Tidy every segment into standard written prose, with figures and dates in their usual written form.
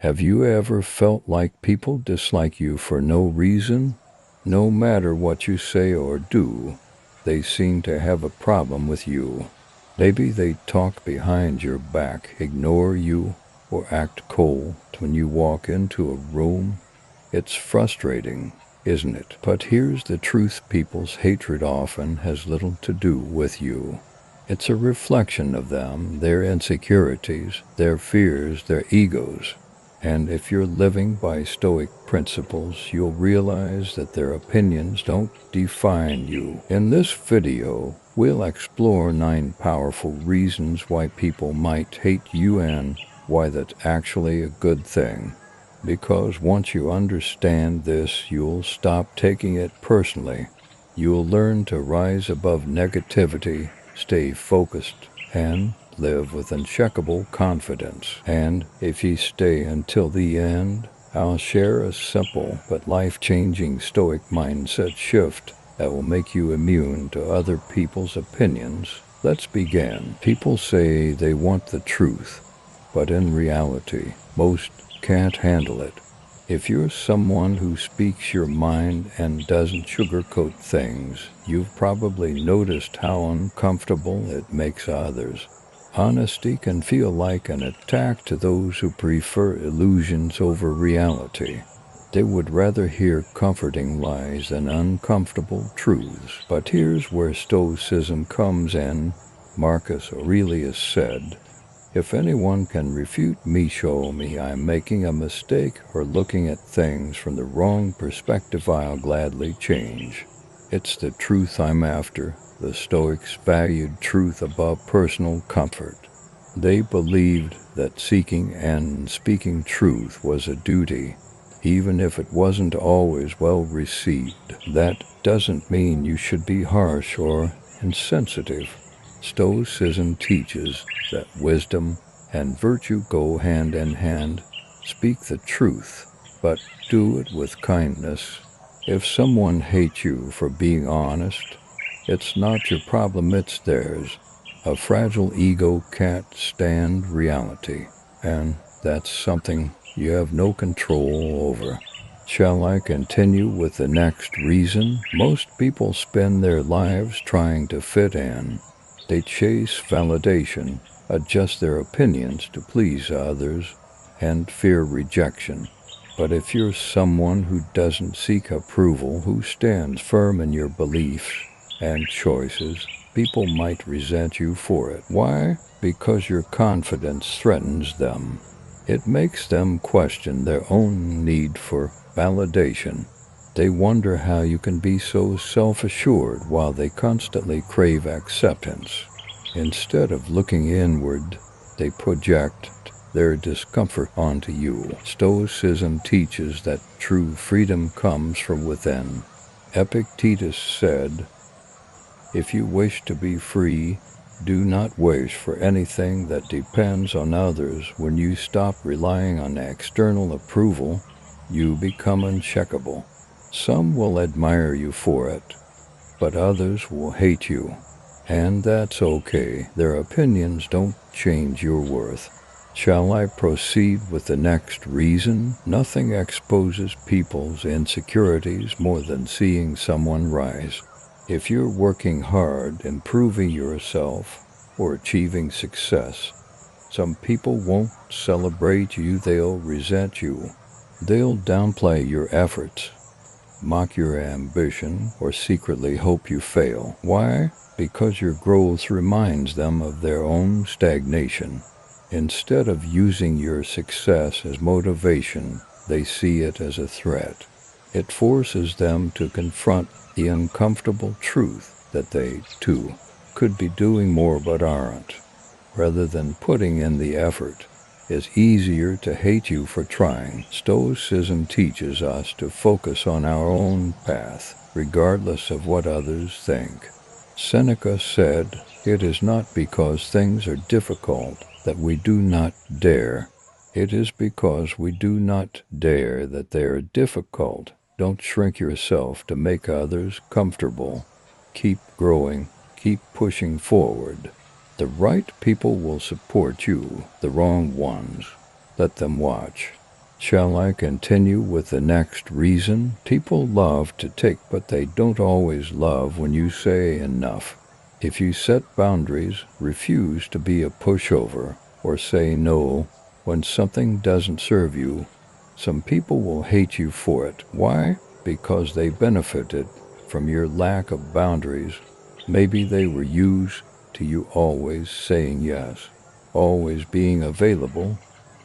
Have you ever felt like people dislike you for no reason? No matter what you say or do, they seem to have a problem with you. Maybe they talk behind your back, ignore you, or act cold when you walk into a room. It's frustrating, isn't it? But here's the truth: people's hatred often has little to do with you. It's a reflection of them, their insecurities, their fears, their egos. And if you're living by Stoic principles, you'll realize that their opinions don't define you. In this video, we'll explore 9 powerful reasons why people might hate you and why that's actually a good thing. Because once you understand this, you'll stop taking it personally. You'll learn to rise above negativity, stay focused, and live with unshakable confidence. And if you stay until the end, I'll share a simple but life-changing Stoic mindset shift that will make you immune to other people's opinions. Let's begin. People say they want the truth, but in reality, most can't handle it. If you're someone who speaks your mind and doesn't sugarcoat things, you've probably noticed how uncomfortable it makes others. Honesty can feel like an attack to those who prefer illusions over reality. They would rather hear comforting lies than uncomfortable truths. But here's where Stoicism comes in. Marcus Aurelius said, "If anyone can refute me, show me I'm making a mistake or looking at things from the wrong perspective, I'll gladly change." It's the truth I'm after. The Stoics valued truth above personal comfort. They believed that seeking and speaking truth was a duty, even if it wasn't always well received. That doesn't mean you should be harsh or insensitive. Stoicism teaches that wisdom and virtue go hand in hand. Speak the truth, but do it with kindness. If someone hates you for being honest, it's not your problem, it's theirs. A fragile ego can't stand reality, and that's something you have no control over. Shall I continue with the next reason? Most people spend their lives trying to fit in. They chase validation, adjust their opinions to please others, and fear rejection. But if you're someone who doesn't seek approval, who stands firm in your beliefs and choices, people might resent you for it. Why? Because your confidence threatens them. It makes them question their own need for validation. They wonder how you can be so self-assured while they constantly crave acceptance. Instead of looking inward, they project their discomfort onto you. Stoicism teaches that true freedom comes from within. Epictetus said, "If you wish to be free, do not wish for anything that depends on others. When you stop relying on external approval, you become uncheckable." Some will admire you for it, but others will hate you. And that's okay. Their opinions don't change your worth. Shall I proceed with the next reason? Nothing exposes people's insecurities more than seeing someone rise. If you're working hard, improving yourself, or achieving success, some people won't celebrate you, they'll resent you. They'll downplay your efforts, mock your ambition, or secretly hope you fail. Why? Because your growth reminds them of their own stagnation. Instead of using your success as motivation, they see it as a threat. It forces them to confront the uncomfortable truth that they, too, could be doing more but aren't. Rather than putting in the effort, it's easier to hate you for trying. Stoicism teaches us to focus on our own path, regardless of what others think. Seneca said, "It is not because things are difficult that we do not dare. It is because we do not dare that they are difficult." Don't shrink yourself to make others comfortable. Keep growing, keep pushing forward. The right people will support you, the wrong ones, let them watch. Shall I continue with the next reason? People love to take, but they don't always love when you say enough. If you set boundaries, refuse to be a pushover, or say no when something doesn't serve you, some people will hate you for it. Why? Because they benefited from your lack of boundaries. Maybe they were used to you always saying yes, always being available,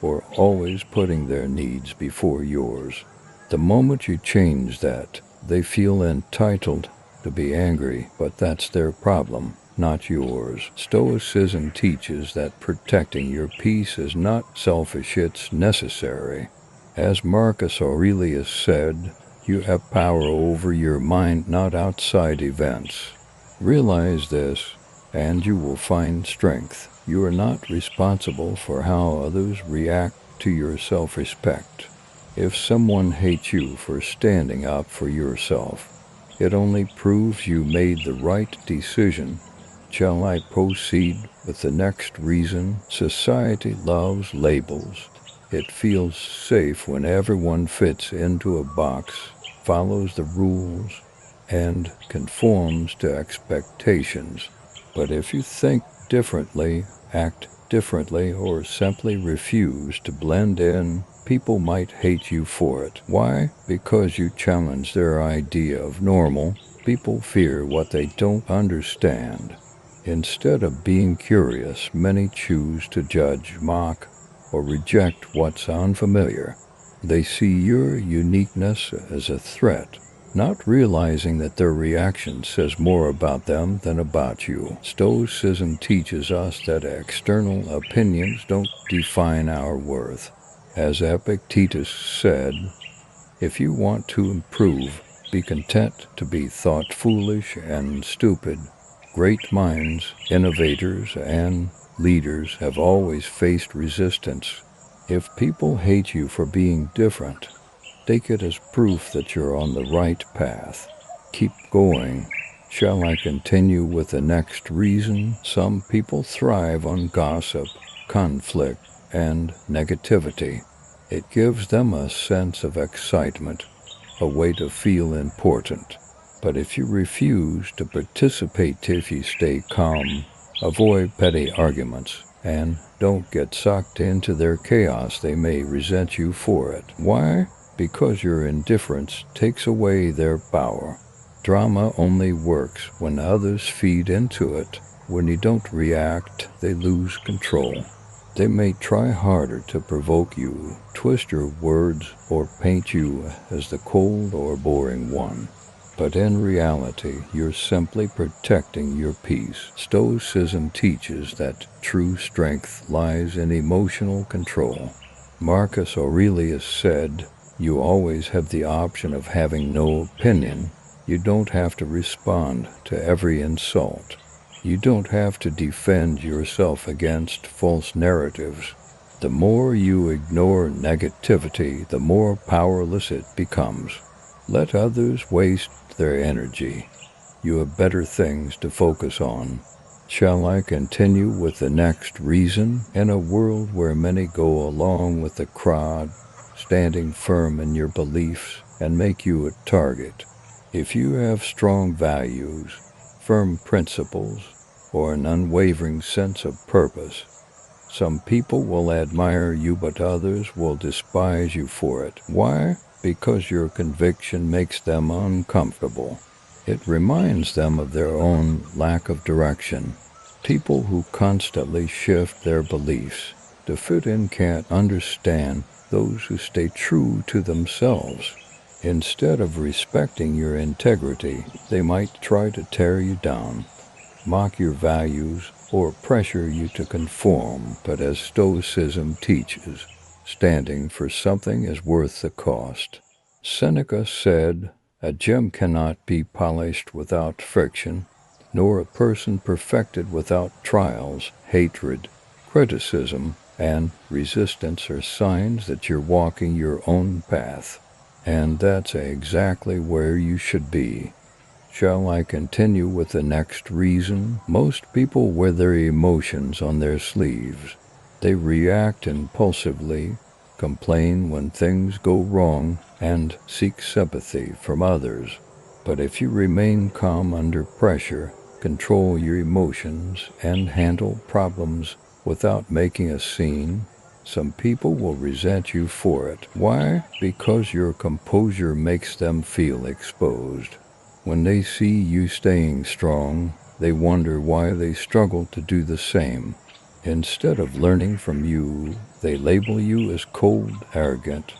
or always putting their needs before yours. The moment you change that, they feel entitled to be angry, but that's their problem, not yours. Stoicism teaches that protecting your peace is not selfish, it's necessary. As Marcus Aurelius said, you have power over your mind, not outside events. Realize this, and you will find strength. You are not responsible for how others react to your self-respect. If someone hates you for standing up for yourself, it only proves you made the right decision. Shall I proceed with the next reason? Society loves labels. It feels safe when everyone fits into a box, follows the rules, and conforms to expectations. But if you think differently, act differently, or simply refuse to blend in, people might hate you for it. Why? Because you challenge their idea of normal. People fear what they don't understand. Instead of being curious, many choose to judge, mock, or reject what's unfamiliar. They see your uniqueness as a threat, not realizing that their reaction says more about them than about you. Stoicism teaches us that external opinions don't define our worth. As Epictetus said, if you want to improve, be content to be thought foolish and stupid. Great minds, innovators, and leaders have always faced resistance. If people hate you for being different, take it as proof that you're on the right path. Keep going. Shall I continue with the next reason? Some people thrive on gossip, conflict, and negativity. It gives them a sense of excitement, a way to feel important. But if you refuse to participate, if you stay calm, avoid petty arguments, and don't get sucked into their chaos, they may resent you for it. Why? Because your indifference takes away their power. Drama only works when others feed into it. When you don't react, they lose control. They may try harder to provoke you, twist your words, or paint you as the cold or boring one. But in reality, you're simply protecting your peace. Stoicism teaches that true strength lies in emotional control. Marcus Aurelius said, you always have the option of having no opinion. You don't have to respond to every insult. You don't have to defend yourself against false narratives. The more you ignore negativity, the more powerless it becomes. Let others waste their energy. You have better things to focus on. Shall I continue with the next reason? In a world where many go along with the crowd, standing firm in your beliefs and make you a target. If you have strong values, firm principles, or an unwavering sense of purpose, some people will admire you, but others will despise you for it. Why? Because your conviction makes them uncomfortable. It reminds them of their own lack of direction. People who constantly shift their beliefs to fit in can't understand those who stay true to themselves. Instead of respecting your integrity, they might try to tear you down, mock your values, or pressure you to conform. But as Stoicism teaches, standing for something is worth the cost. Seneca said, a gem cannot be polished without friction, nor a person perfected without trials. Hatred, criticism, and resistance are signs that you're walking your own path. And that's exactly where you should be. Shall I continue with the next reason? Most people wear their emotions on their sleeves. They react impulsively, complain when things go wrong, and seek sympathy from others. But if you remain calm under pressure, control your emotions, and handle problems without making a scene, some people will resent you for it. Why? Because your composure makes them feel exposed. When they see you staying strong, they wonder why they struggle to do the same. Instead of learning from you, they label you as cold, arrogant,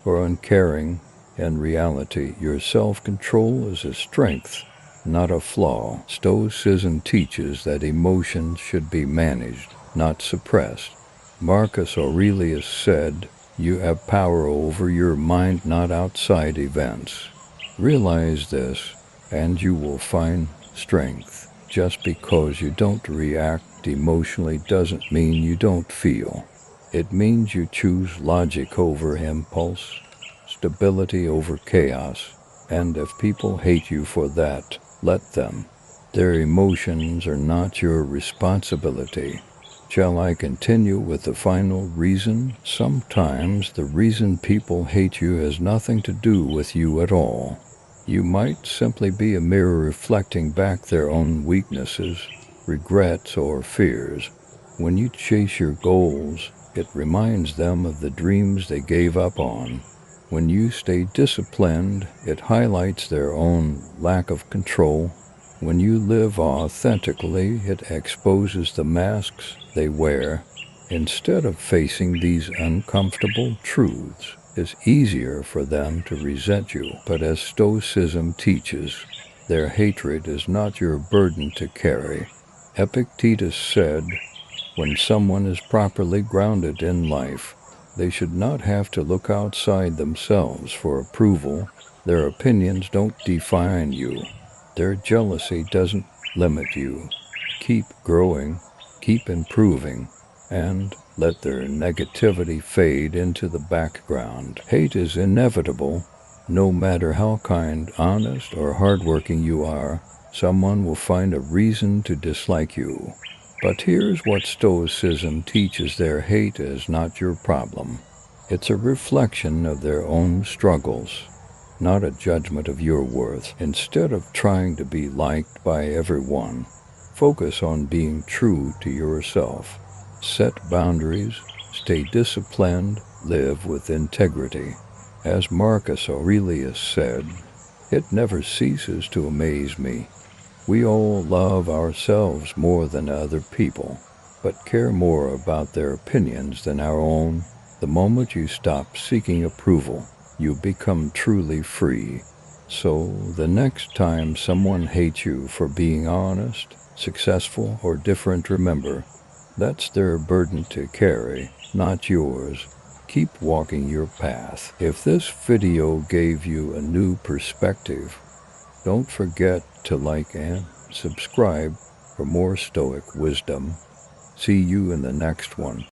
or uncaring. In reality, your self-control is a strength, not a flaw. Stoicism teaches that emotions should be managed, not suppressed. Marcus Aurelius said, "You have power over your mind, not outside events." Realize this, and you will find strength. Just because you don't react emotionally doesn't mean you don't feel. It means you choose logic over impulse, stability over chaos, and if people hate you for that, let them. Their emotions are not your responsibility. Shall I continue with the final reason? Sometimes the reason people hate you has nothing to do with you at all. You might simply be a mirror reflecting back their own weaknesses, regrets, or fears. When you chase your goals, it reminds them of the dreams they gave up on. When you stay disciplined, it highlights their own lack of control. When you live authentically, it exposes the masks they wear. Instead of facing these uncomfortable truths, it's easier for them to resent you. But as Stoicism teaches, their hatred is not your burden to carry. Epictetus said, "When someone is properly grounded in life, they should not have to look outside themselves for approval. Their opinions don't define you. Their jealousy doesn't limit you. Keep growing, keep improving, and let their negativity fade into the background." Hate is inevitable. No matter how kind, honest, or hardworking you are, someone will find a reason to dislike you. But here's what Stoicism teaches: their hate is not your problem. It's a reflection of their own struggles, not a judgment of your worth. Instead of trying to be liked by everyone, focus on being true to yourself. Set boundaries, stay disciplined, live with integrity. As Marcus Aurelius said, "It never ceases to amaze me. We all love ourselves more than other people, but care more about their opinions than our own." The moment you stop seeking approval, you become truly free. So the next time someone hates you for being honest, successful, or different, remember, that's their burden to carry, not yours. Keep walking your path. If this video gave you a new perspective, don't forget to like and subscribe for more Stoic wisdom. See you in the next one.